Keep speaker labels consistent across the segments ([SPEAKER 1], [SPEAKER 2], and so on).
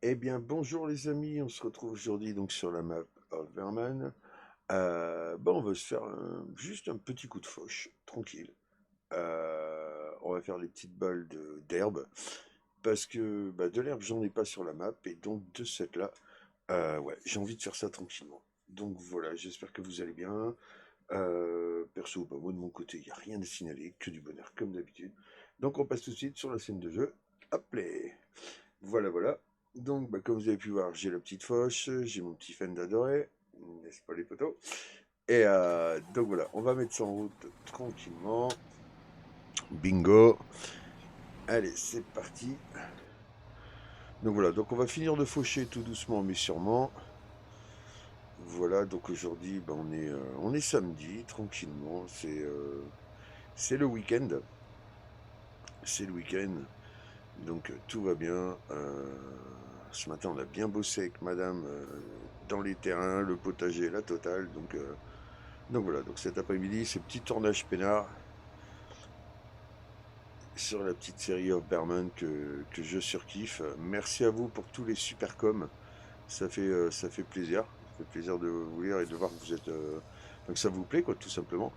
[SPEAKER 1] Eh bien, bonjour les amis, on se retrouve aujourd'hui donc sur la map Overman. On va se faire juste un petit coup de fauche, tranquille. On va faire des petites balles d'herbe, parce que de l'herbe, j'en ai pas sur la map, et donc de cette là, ouais, j'ai envie de faire ça tranquillement. Donc voilà, j'espère que vous allez bien. Perso, moi de mon côté, il n'y a rien à signaler, que du bonheur comme d'habitude. Donc on passe tout de suite sur la scène de jeu. Hop là. Voilà, voilà. Donc, comme vous avez pu voir, j'ai la petite foche, j'ai mon petit fan d'adoré, n'est-ce pas les potos? Et donc voilà, on va mettre ça en route tranquillement. Bingo. Allez, c'est parti. Donc voilà, donc on va finir de faucher tout doucement mais sûrement. Voilà, donc aujourd'hui, on est samedi, tranquillement. C'est le week-end. C'est le week-end. Donc tout va bien. Ce matin, on a bien bossé avec madame dans les terrains, le potager, la totale. Donc voilà, donc cet après-midi, ce petit tournage peinard sur la petite série of Berman que je surkiffe. Merci à vous pour tous les super coms. Ça fait plaisir. Ça fait plaisir de vous lire et de voir que vous êtes. Donc ça vous plaît, quoi, tout simplement.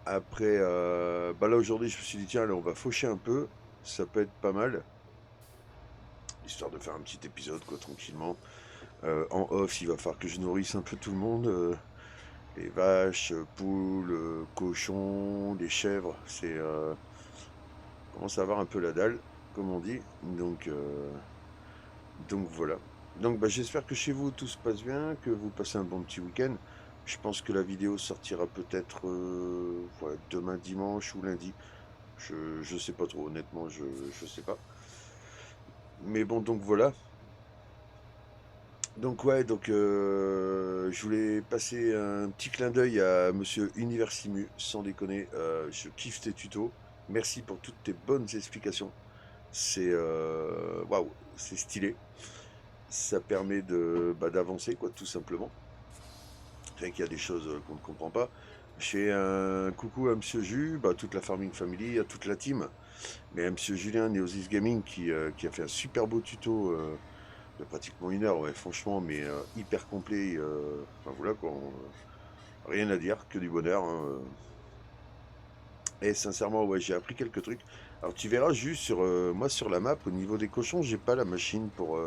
[SPEAKER 1] Après, là aujourd'hui, je me suis dit, tiens, là, on va faucher un peu. Ça peut être pas mal. Histoire de faire un petit épisode, quoi, tranquillement. En off, il va falloir que je nourrisse un peu tout le monde. Les vaches, poules, cochons, les chèvres. Commence à avoir un peu la dalle, comme on dit. Donc voilà. Donc j'espère que chez vous tout se passe bien, que vous passez un bon petit week-end. Je pense que la vidéo sortira peut-être ouais, demain dimanche ou lundi. Je sais pas trop, honnêtement, je sais pas. Mais bon, donc voilà. Donc ouais, je voulais passer un petit clin d'œil à Monsieur Universimu, sans déconner, je kiffe tes tutos. Merci pour toutes tes bonnes explications. C'est waouh, c'est stylé. Ça permet d'avancer quoi, tout simplement. C'est vrai qu'il y a des choses qu'on ne comprend pas. Je fais un coucou à Monsieur Jus, toute la Farming Family, à toute la team, mais à Monsieur Julien Neosis Gaming qui a fait un super beau tuto de pratiquement 1 heure, ouais, franchement, mais hyper complet. Enfin voilà quoi, rien à dire, que du bonheur, hein. Et sincèrement, ouais, j'ai appris quelques trucs. Alors tu verras juste sur moi sur la map, au niveau des cochons, j'ai pas la machine pour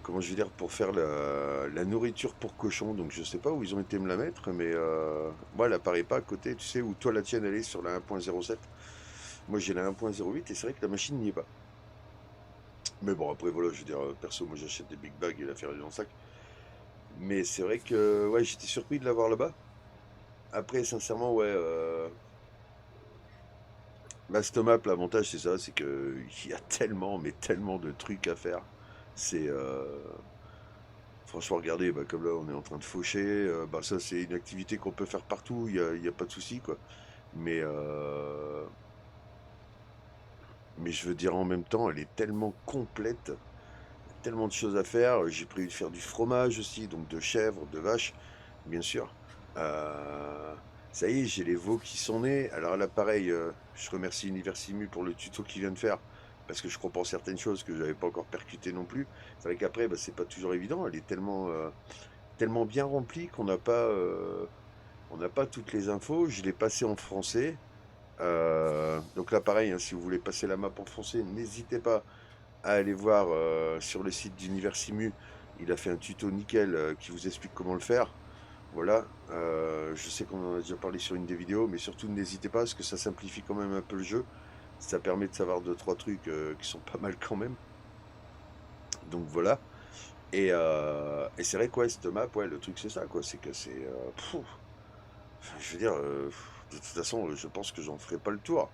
[SPEAKER 1] comment je vais dire, pour faire la nourriture pour cochons. Donc je sais pas où ils ont été me la mettre, mais moi elle apparaît pas à côté, tu sais, où toi la tienne elle est sur la 1.07. Moi j'ai la 1.08 et c'est vrai que la machine n'y est pas. Mais bon après voilà, je veux dire, perso moi j'achète des big bags et l'affaire est dans le sac. Mais c'est vrai que ouais, j'étais surpris de l'avoir là-bas. Après sincèrement ouais, Stomap, l'avantage c'est ça, c'est que il y a tellement, mais tellement de trucs à faire. C'est franchement, regardez, comme là on est en train de faucher, ça c'est une activité qu'on peut faire partout, il y a pas de souci quoi. Mais, euh, mais je veux dire en même temps, elle est tellement complète, tellement de choses à faire. J'ai prévu de faire du fromage aussi, donc de chèvre, de vache, bien sûr. Euh, Ça y est, j'ai les veaux qui sont nés. Alors là, pareil, je remercie Universimu pour le tuto qu'il vient de faire, parce que je comprends certaines choses que j'avais pas encore percutées non plus. C'est vrai qu'après, c'est pas toujours évident. Elle est tellement bien remplie on n'a pas toutes les infos. Je l'ai passé en français. Donc là, pareil, hein, si vous voulez passer la map en français, n'hésitez pas à aller voir sur le site d'Universimu. Il a fait un tuto nickel qui vous explique comment le faire. Voilà. Je sais qu'on en a déjà parlé sur une des vidéos, mais surtout n'hésitez pas parce que ça simplifie quand même un peu le jeu. Ça permet de savoir deux, trois trucs qui sont pas mal quand même. Donc voilà. Et c'est vrai quoi, cette map, ouais, le truc c'est ça, quoi. C'est que je veux dire, de toute façon, je pense que j'en ferai pas le tour.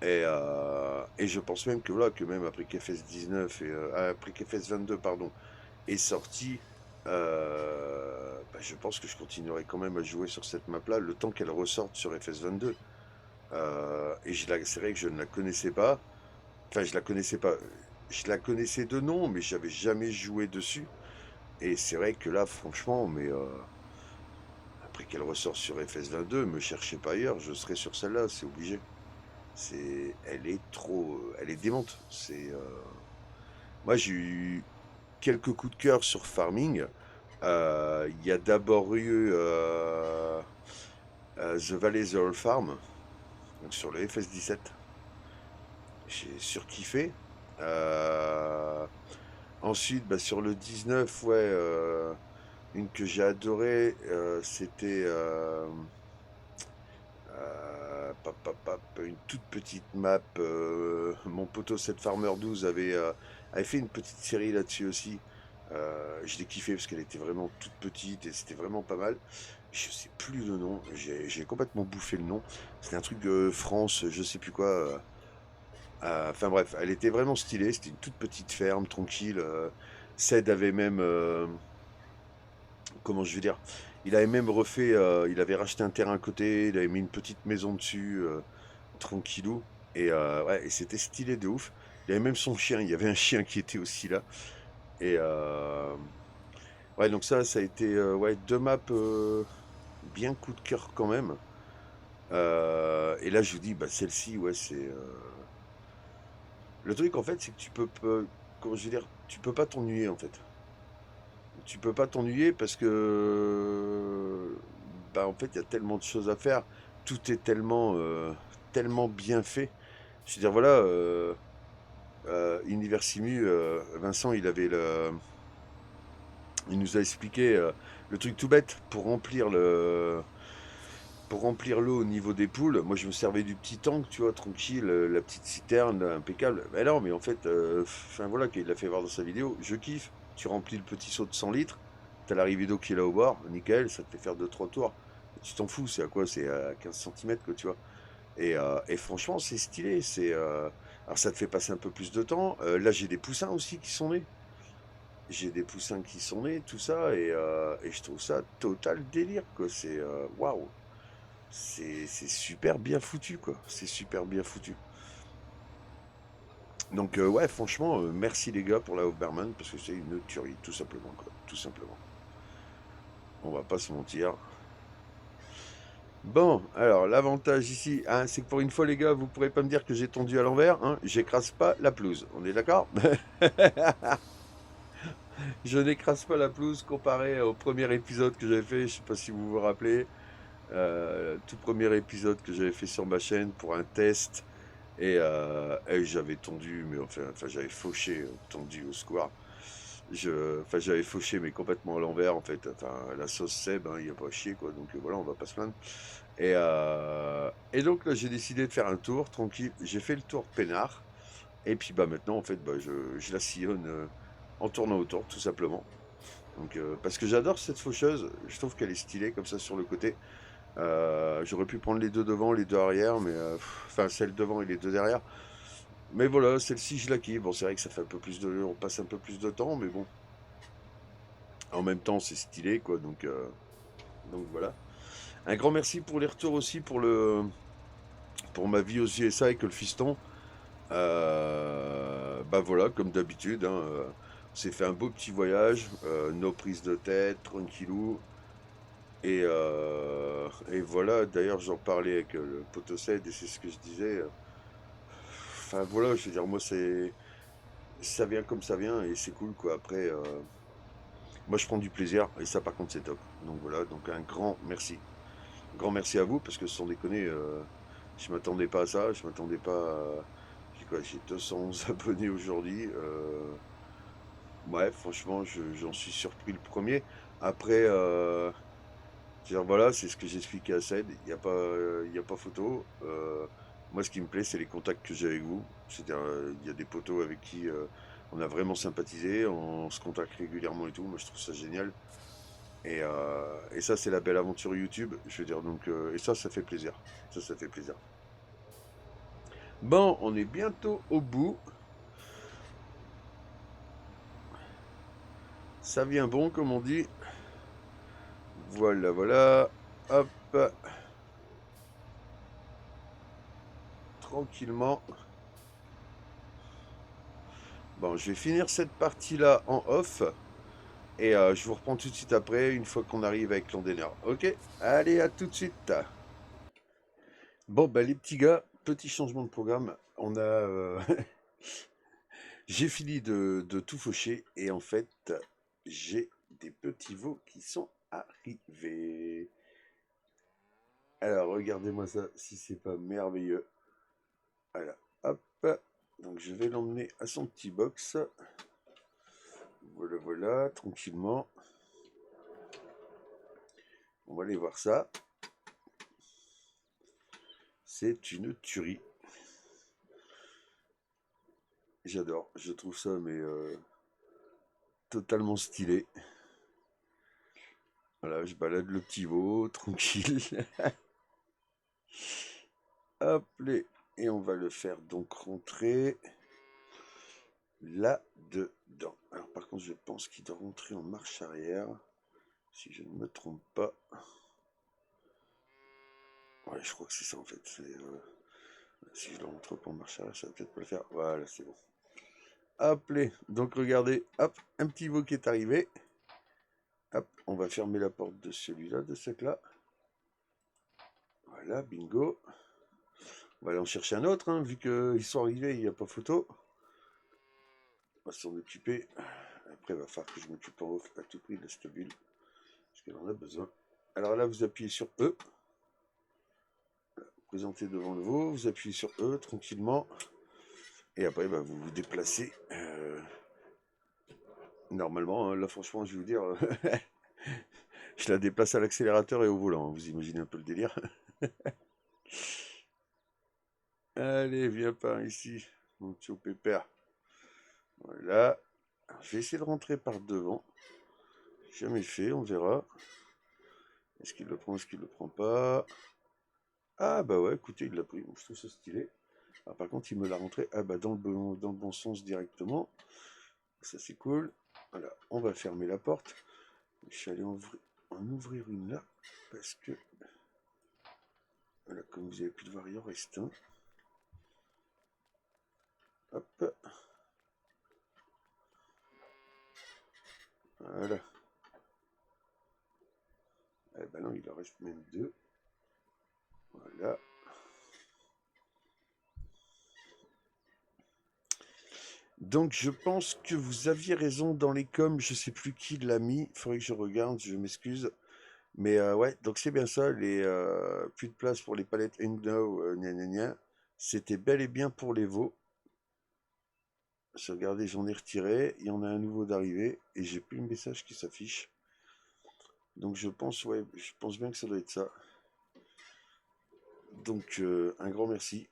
[SPEAKER 1] Et je pense même que voilà, que même après qu'FS 19 et après qu'FS 22, pardon, est sorti, je pense que je continuerai quand même à jouer sur cette map-là le temps qu'elle ressorte sur FS 22. C'est vrai que je ne la connaissais pas. Enfin, je la connaissais pas. Je la connaissais de nom, mais j'avais jamais joué dessus. Et c'est vrai que là, franchement, après qu'elle ressort sur FS 22, me cherchez pas ailleurs, je serai sur celle-là, c'est obligé. Elle est trop, elle est démente. Moi, j'ai eu quelques coups de cœur sur Farming. Il y a d'abord eu The Valley The Old Farm, donc sur le FS17. J'ai surkiffé. Euh, Ensuite, bah, sur le 19, ouais, une que j'ai adorée, c'était une toute petite map. Mon poteau 7 Farmer 12 avait fait une petite série là-dessus aussi. Je l'ai kiffé parce qu'elle était vraiment toute petite et c'était vraiment pas mal. Je sais plus le nom, j'ai complètement bouffé le nom. C'était un truc de France, je sais plus quoi. Enfin bref, elle était vraiment stylée. C'était une toute petite ferme, tranquille. Ced avait même, comment je veux dire, il avait même refait, il avait racheté un terrain à côté, il avait mis une petite maison dessus, tranquillou. Et ouais, et c'était stylé de ouf. Il avait même son chien, il y avait un chien qui était aussi là. Et ouais, donc ça a été ouais, deux maps bien coup de cœur quand même. Et là, je vous dis, bah, celle-ci, ouais, c'est. Le truc, en fait, c'est que tu peux pas. Comment je veux dire, tu peux pas t'ennuyer, en fait. Tu peux pas t'ennuyer parce que. Bah, en fait, il y a tellement de choses à faire. Tout est tellement bien fait. Je veux dire, voilà, Universimu, Vincent, il nous a expliqué le truc tout bête pour remplir l'eau au niveau des poules. Moi, je me servais du petit tank, tu vois, tranquille, la petite citerne, impeccable. Mais non, mais en fait, enfin voilà, qu'il l'a fait voir dans sa vidéo, je kiffe. Tu remplis le petit seau de 100 litres, t'as l'arrivée d'eau qui est là au bord, nickel, ça te fait faire deux trois tours. Et tu t'en fous, c'est à quoi? C'est à 15 centimètres, quoi, tu vois. Et franchement, c'est stylé. Alors, ça te fait passer un peu plus de temps. Là, j'ai des poussins aussi qui sont nés. J'ai des poussins qui sont nés, tout ça, et je trouve ça total délire, quoi. C'est waouh, c'est super bien foutu, quoi. C'est super bien foutu. Donc ouais, franchement, merci les gars pour la Hoverman parce que c'est une tuerie, tout simplement, quoi. Tout simplement. On va pas se mentir. Bon, alors l'avantage ici, hein, c'est que pour une fois les gars, vous pourrez pas me dire que j'ai tendu à l'envers, hein. J'écrase pas la pelouse. On est d'accord? Je n'écrase pas la pelouse comparé au premier épisode que j'avais fait. Je sais pas si vous vous rappelez. Tout premier épisode que j'avais fait sur ma chaîne pour un test. Et j'avais tendu, mais enfin j'avais fauché, tendu au square. Enfin j'avais fauché, mais complètement à l'envers en fait. Enfin la sauce Seb, hein, il n'y a pas à chier quoi. Donc voilà, on va pas se plaindre. Et donc là j'ai décidé de faire un tour tranquille. J'ai fait le tour peinard. Et puis bah maintenant en fait bah, je la sillonne en tournant autour tout simplement. Donc parce que j'adore cette faucheuse. Je trouve qu'elle est stylée comme ça sur le côté. J'aurais pu prendre les deux devant, les deux arrière, mais enfin celle devant et les deux derrière. Mais voilà, celle-ci je la kiffe. Bon, c'est vrai que ça fait un peu plus on passe un peu plus de temps, mais bon, en même temps c'est stylé quoi. Donc voilà. Un grand merci pour les retours aussi pour ma vie aux USA avec le fiston. Bah voilà, comme d'habitude, hein, on s'est fait un beau petit voyage, nos prises de tête, tranquillou. Et voilà, d'ailleurs j'en parlais avec le Potosed et c'est ce que je disais. Enfin voilà, je veux dire, moi c'est ça vient comme ça vient et c'est cool quoi. Après, moi je prends du plaisir et ça par contre c'est top. Donc voilà, donc un grand merci. Grand merci à vous parce que sans déconner, je m'attendais pas à ça. Je m'attendais pas à... J'ai quoi, j'ai 211 abonnés aujourd'hui. Ouais, franchement, j'en suis surpris le premier. Après, je veux dire, voilà, c'est ce que j'expliquais à Ced. Il y a pas photo. Moi, ce qui me plaît, c'est les contacts que j'ai avec vous. C'est-à-dire, il y a des potos avec qui on a vraiment sympathisé, on se contacte régulièrement et tout. Moi, je trouve ça génial. Et ça, c'est la belle aventure YouTube. Je veux dire, donc, et ça fait plaisir. Ça fait plaisir. Bon, on est bientôt au bout. Ça vient bon, comme on dit. Voilà, voilà. Hop, tranquillement. Bon, je vais finir cette partie-là en off. Et je vous reprends tout de suite après, une fois qu'on arrive avec l'Andener. Ok? Allez, à tout de suite. Bon, bah les petits gars, petit changement de programme. J'ai fini de tout faucher et en fait, j'ai des petits veaux qui sont arrivés. Alors, regardez-moi ça, si c'est pas merveilleux. Voilà, hop. Donc, je vais l'emmener à son petit box. Voilà, voilà, tranquillement. On va aller voir ça. C'est une tuerie. J'adore, je trouve ça, mais totalement stylé. Voilà, je balade le petit veau, tranquille. Hop, et on va le faire donc rentrer là-dedans. Alors par contre, je pense qu'il doit rentrer en marche arrière, si je ne me trompe pas. Ouais, je crois que c'est ça en fait. Si je le rentre pas en marche arrière, ça va peut-être pas le faire. Voilà, c'est bon. Hop, donc regardez, hop, un petit veau qui est arrivé. Hop, on va fermer la porte de celui-là, de ce là. Voilà, bingo. On va aller en chercher un autre, hein, vu qu'ils sont arrivés, il n'y a pas photo. On va s'en occuper. Après, il va falloir que je m'occupe en off à tout prix de cette bulle, parce qu'elle en a besoin. Alors là, vous appuyez sur E. Présentez devant le veau, vous appuyez sur E tranquillement. Et après, bah, vous vous déplacez. Normalement, hein, là, franchement, je vais vous dire, je la déplace à l'accélérateur et au volant. Vous imaginez un peu le délire. Allez, viens par ici, mon petit pépère. Voilà. Alors, je vais essayer de rentrer par devant. Jamais fait, on verra. Est-ce qu'il le prend, est-ce qu'il le prend pas? Ah bah ouais, écoutez, il l'a pris. Je trouve ça stylé. Alors, par contre, il me l'a rentré bah, dans le bon sens directement. Ça, c'est cool. Voilà, on va fermer la porte. Je suis allé en ouvrir une là, parce que, voilà, comme vous avez pu le voir, il en reste un. Hop. Voilà. Eh ben non, il en reste même deux. Voilà. Donc je pense que vous aviez raison dans les coms, je sais plus qui l'a mis, il faudrait que je regarde, je m'excuse. Mais ouais, donc c'est bien ça, les plus de place pour les palettes Engno, gna gna gna. C'était bel et bien pour les veaux. J'ai regardé, j'en ai retiré, il y en a un nouveau d'arrivée, et j'ai plus le message qui s'affiche. Donc je pense, ouais, je pense bien que ça doit être ça. Donc un grand merci.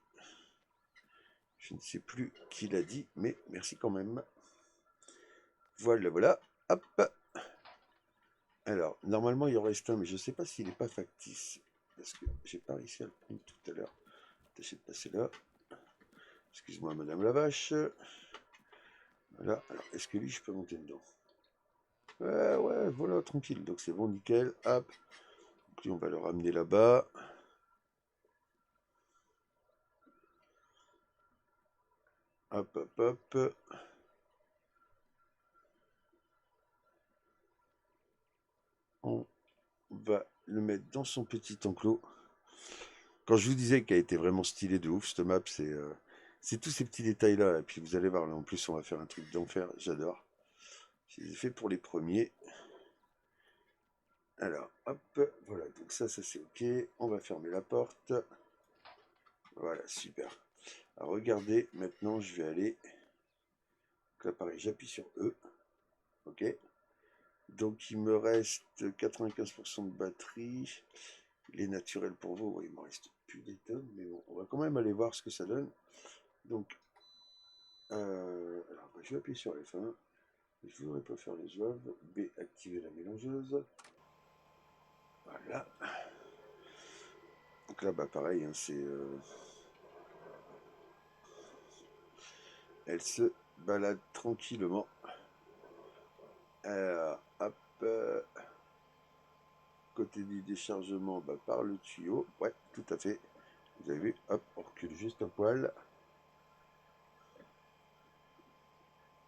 [SPEAKER 1] Je ne sais plus qui l'a dit, mais merci quand même. Voilà, voilà. Hop. Alors, normalement, il en reste un, mais je ne sais pas s'il n'est pas factice. Parce que j'ai pas réussi à le prendre tout à l'heure. Tâchez de passer là. Excuse-moi, madame la vache. Voilà. Alors, est-ce que lui, je peux monter dedans? Ouais, ouais, voilà, tranquille. Donc, c'est bon, nickel. Hop. Donc, lui, on va le ramener là-bas. Hop, hop, hop. On va le mettre dans son petit enclos. Quand je vous disais qu'elle était vraiment stylée de ouf, cette map, c'est tous ces petits détails-là. Et puis, vous allez voir, là, en plus, on va faire un truc d'enfer. J'adore. Je les ai fait pour les premiers. Alors, hop, voilà, donc ça c'est ok. On va fermer la porte. Voilà, super. Alors, regardez, maintenant je vais aller. Donc là, pareil, j'appuie sur E. Ok. Donc, il me reste 95% de batterie. Il est naturel pour vous. Ouais, il me reste plus des tonnes, mais bon, on va quand même aller voir ce que ça donne. Donc, alors, je vais appuyer sur F1. Je ne voudrais pas faire les joies. B, activer la mélangeuse. Voilà. Donc là, bah pareil, hein, elle se balade tranquillement. Alors, hop, côté du déchargement, bah, par le tuyau. Ouais, tout à fait. Vous avez vu, hop, on recule juste un poil.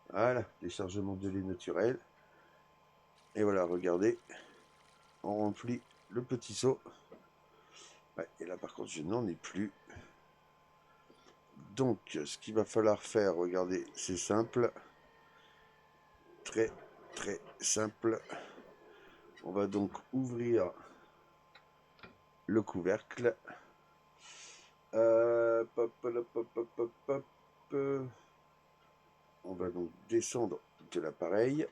[SPEAKER 1] Voilà, déchargement de lait naturel. Et voilà, regardez, on remplit le petit seau. Ouais, et là, par contre, je n'en ai plus. Donc, ce qu'il va falloir faire, regardez, c'est simple. Très, très simple. On va donc ouvrir le couvercle. Pop, pop, pop, pop, pop, pop. On va donc descendre de l'appareil.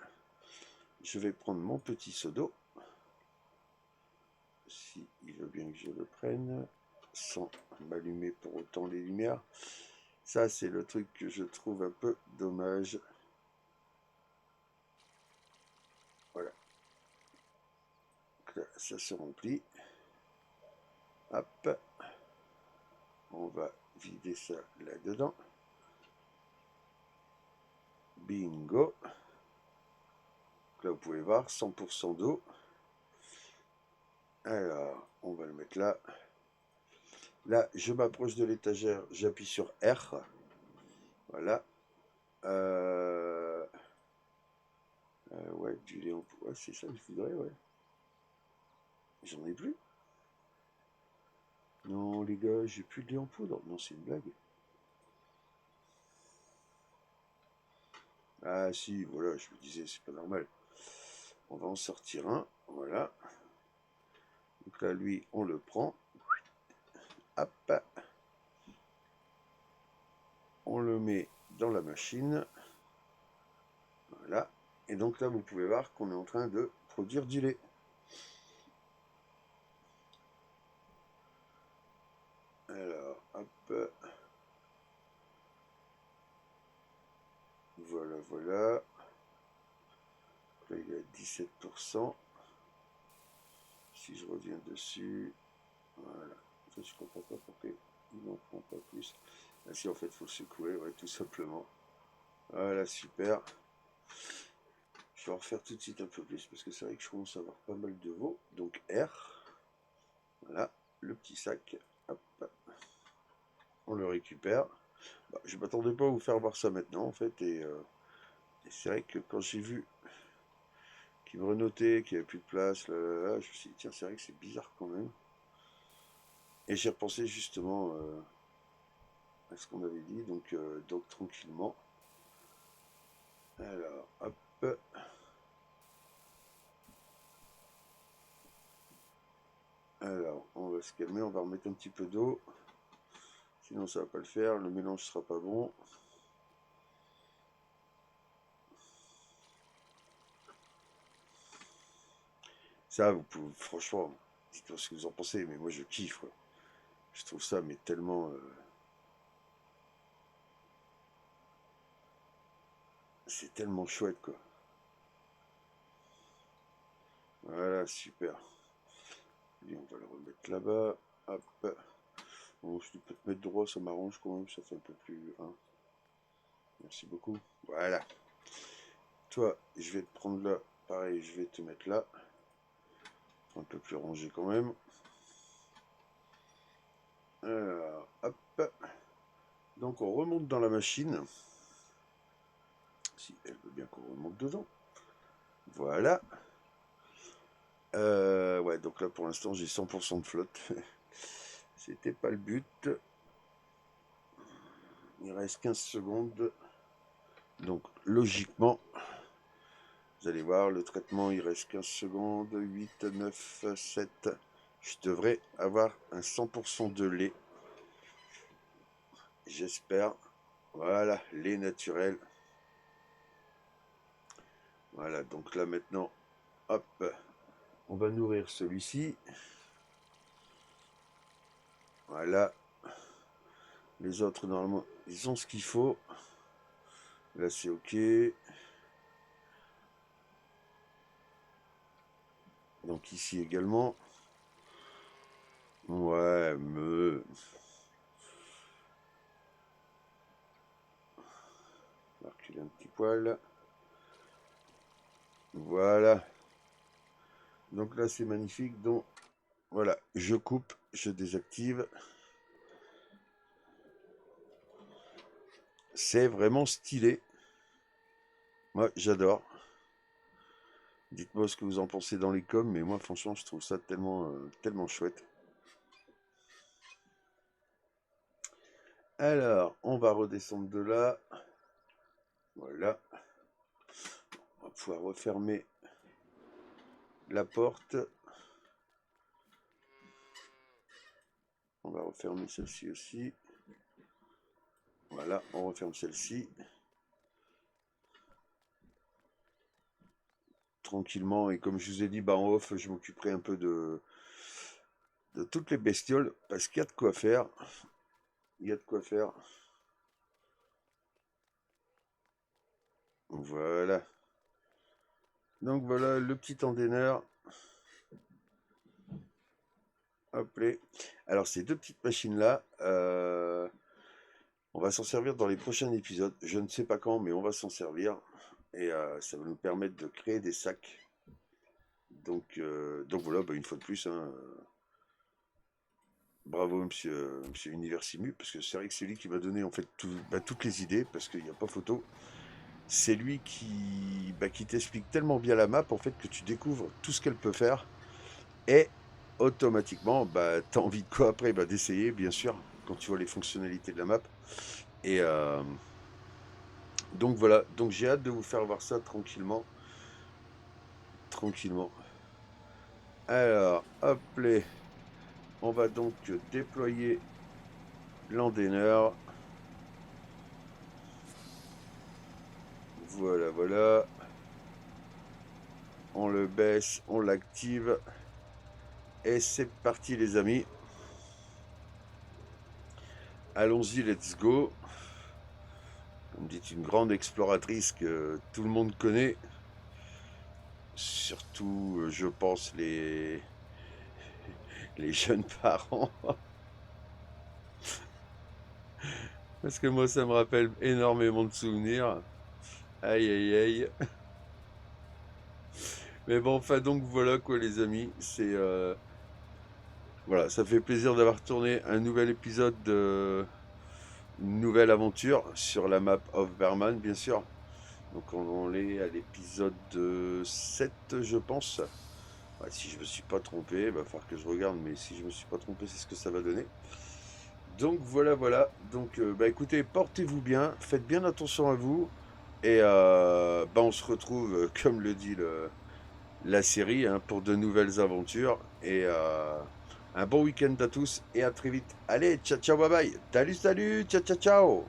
[SPEAKER 1] Je vais prendre mon petit seau d'eau. Si il veut bien que je le prenne, sans m'allumer pour autant les lumières. Ça, c'est le truc que je trouve un peu dommage. Voilà. Donc là, ça se remplit. Hop. On va vider ça là-dedans. Bingo. Donc là, vous pouvez voir, 100% d'eau. Alors, on va le mettre là. Là, je m'approche de l'étagère, j'appuie sur R. Voilà. Ouais, du lait en poudre. Ouais, c'est ça que je voudrais, ouais. J'en ai plus. Non, les gars, j'ai plus de lait en poudre. Non, c'est une blague. Ah, si, voilà, je me disais, c'est pas normal. On va en sortir un. Voilà. Donc là, lui, on le prend. Hop. On le met dans la machine. Voilà. Et donc là, vous pouvez voir qu'on est en train de produire du lait. Alors, hop. Voilà, voilà. Là, il est à 17%. Si je reviens dessus, voilà. En fait, je comprends pas pourquoi il n'en prend pas plus. Ah, si, en fait, il faut le secouer, ouais, tout simplement. Voilà, super. Je vais en refaire tout de suite un peu plus parce que c'est vrai que je commence à avoir pas mal de veaux. Donc R, voilà, le petit sac, hop, on le récupère. Bah, je m'attendais pas à vous faire voir ça maintenant en fait. Et c'est vrai que quand j'ai vu qu'il me renotait, qu'il n'y avait plus de place, là, je me suis dit, tiens, c'est vrai que c'est bizarre quand même. Et j'ai repensé justement à ce qu'on avait dit, donc tranquillement. Alors, hop. Alors, on va se calmer, on va remettre un petit peu d'eau. Sinon, ça va pas le faire, le mélange sera pas bon. Ça, vous pouvez, franchement, dites-moi ce que vous en pensez, mais moi je kiffe, quoi. Je trouve ça, mais tellement. C'est tellement chouette, quoi. Voilà, super. Et on va le remettre là-bas. Hop. Bon, je peux te mettre droit, ça m'arrange quand même, ça fait un peu plus. Hein. Merci beaucoup. Voilà. Toi, je vais te prendre là. Pareil, je vais te mettre là. Un peu plus rangé quand même. Alors, hop. Donc on remonte dans la machine. Si elle veut bien qu'on remonte dedans. Voilà. Ouais, donc là pour l'instant j'ai 100% de flotte. C'était pas le but. Il reste 15 secondes. Donc logiquement, vous allez voir, le traitement il reste 15 secondes. 8, 9, 7. Je devrais avoir un 100% de lait. J'espère. Voilà, lait naturel. Voilà, donc là maintenant, hop, on va nourrir celui-ci. Voilà. Les autres, normalement, ils ont ce qu'il faut. Là, c'est OK. Donc ici également. Ouais, on va reculer un petit poil. Voilà. Donc là, c'est magnifique. Donc, voilà, je coupe, je désactive. C'est vraiment stylé. Moi, j'adore. Dites-moi ce que vous en pensez dans les coms, mais moi, franchement, je trouve ça tellement, tellement chouette. Alors, on va redescendre de là. Voilà. On va pouvoir refermer la porte. On va refermer celle-ci aussi. Voilà, on referme celle-ci. Tranquillement, et comme je vous ai dit, bah en off, je m'occuperai un peu de toutes les bestioles, parce qu'il y a de quoi faire. Il y a de quoi faire. Voilà. Donc voilà le petit endaineur. Hop là. Alors ces deux petites machines-là, on va s'en servir dans les prochains épisodes. Je ne sais pas quand, mais on va s'en servir. Et ça va nous permettre de créer des sacs. Donc voilà, bah, une fois de plus, hein, bravo monsieur Universimu, parce que c'est vrai que c'est lui qui m'a donné en fait toutes les idées, parce qu'il n'y a pas photo. C'est lui qui t'explique tellement bien la map en fait que tu découvres tout ce qu'elle peut faire et automatiquement t'as envie de quoi après d'essayer bien sûr quand tu vois les fonctionnalités de la map. Et donc voilà, donc j'ai hâte de vous faire voir ça tranquillement. Tranquillement. Alors, hop là, on va donc déployer l'endaineur. Voilà, voilà. On le baisse, on l'active. Et c'est parti les amis. Allons-y, let's go. Comme dit une grande exploratrice que tout le monde connaît. Surtout, je pense, les jeunes parents. Parce que moi, ça me rappelle énormément de souvenirs. Aïe, aïe, aïe. Mais bon, enfin, donc voilà quoi, les amis. Voilà, ça fait plaisir d'avoir tourné un nouvel épisode une nouvelle aventure sur la map of Berman, bien sûr. Donc, on est à l'épisode 7, je pense. Ouais, si je me suis pas trompé, il va falloir que je regarde, mais si je me suis pas trompé, c'est ce que ça va donner. Donc voilà, voilà. Donc écoutez, portez-vous bien, faites bien attention à vous, et on se retrouve, comme le dit la série, hein, pour de nouvelles aventures. Et un bon week-end à tous et à très vite. Allez, ciao, ciao, bye bye. Salut, salut, ciao, ciao, ciao.